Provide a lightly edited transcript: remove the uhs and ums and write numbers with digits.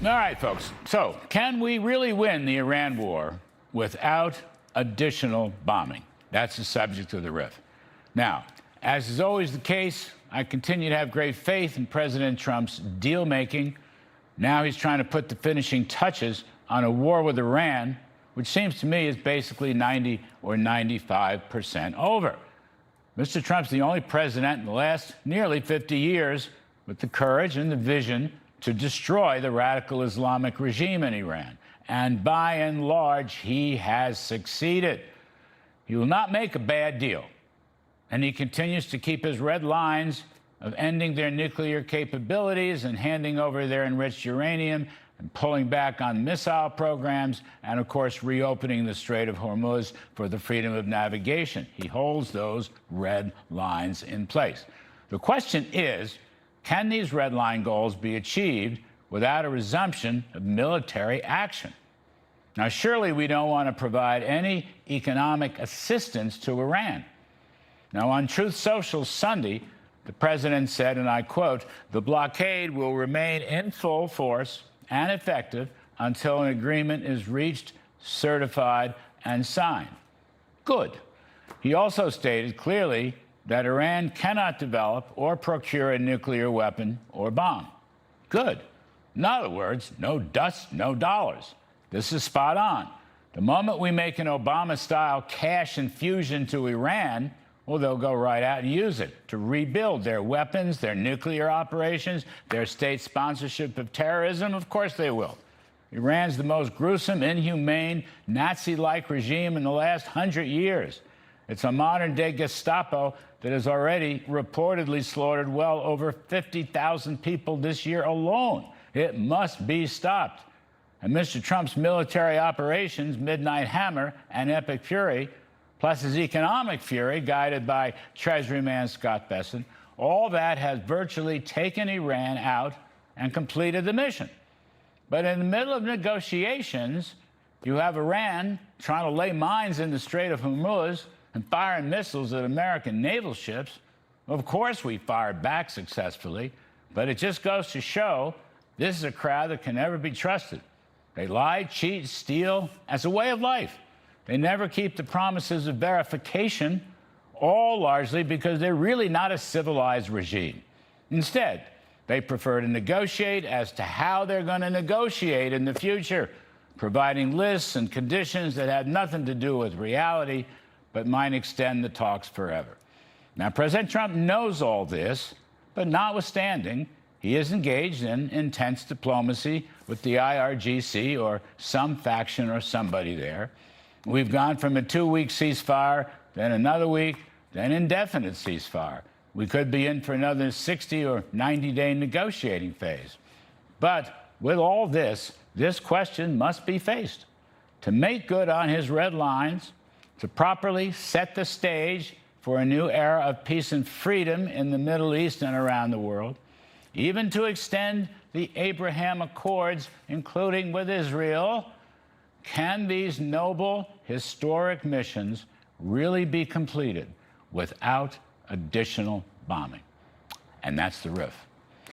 All right, folks. So, can we really win the Iran war without additional bombing? That's the subject of the riff. Now, as is always the case, I continue to have great faith in President Trump's deal-making. Now he's trying to put the finishing touches on a war with Iran, which seems to me is basically 90 or 95% over. Mr. Trump's the only president in the last nearly 50 years with the courage and the vision to destroy the radical Islamic regime in Iran. And by and large, he has succeeded. He will not make a bad deal. And he continues to keep his red lines of ending their nuclear capabilities and handing over their enriched uranium and pulling back on missile programs and, of course, reopening the Strait of Hormuz for the freedom of navigation. He holds those red lines in place. The question is, can these red line goals be achieved without a resumption of military action? Now, surely we don't want to provide any economic assistance to Iran. Now, on Truth Social Sunday, the president said, and I quote, "The blockade will remain in full force and effective until an agreement is reached, certified, and signed." Good. He also stated clearly that Iran cannot develop or procure a nuclear weapon or bomb. Good. In other words, no dust, no dollars. This is spot on. The moment we make an Obama-style cash infusion to Iran, well, they'll go right out and use it to rebuild their weapons, their nuclear operations, their state sponsorship of terrorism. Of course they will. Iran's the most gruesome, inhumane, Nazi-like regime in the last 100 years. It's a modern-day Gestapo that has already reportedly slaughtered well over 50,000 people this year alone. It must be stopped. And Mr. Trump's military operations, Midnight Hammer and Epic Fury, plus his economic fury, guided by Treasuryman Scott Bessent, all that has virtually taken Iran out and completed the mission. But in the middle of negotiations, you have Iran trying to lay mines in the Strait of Hormuz and firing missiles at American naval ships. Of course we fired back successfully, but it just goes to show this is a crowd that can never be trusted. They lie, cheat, steal as a way of life. They never keep the promises of verification, all largely because they're really not a civilized regime. Instead, they prefer to negotiate as to how they're going to negotiate in the future, providing lists and conditions that have nothing to do with reality, but might extend the talks forever. Now, President Trump knows all this, but notwithstanding, he is engaged in intense diplomacy with the IRGC or some faction or somebody there. We've gone from a 2-week ceasefire, then another week, then indefinite ceasefire. We could be in for another 60 or 90-day negotiating phase. But with all this question must be faced. To make good on his red lines, to properly set the stage for a new era of peace and freedom in the Middle East and around the world, even to extend the Abraham Accords, including with Israel, can these noble, historic missions really be completed without additional bombing? And that's the riff.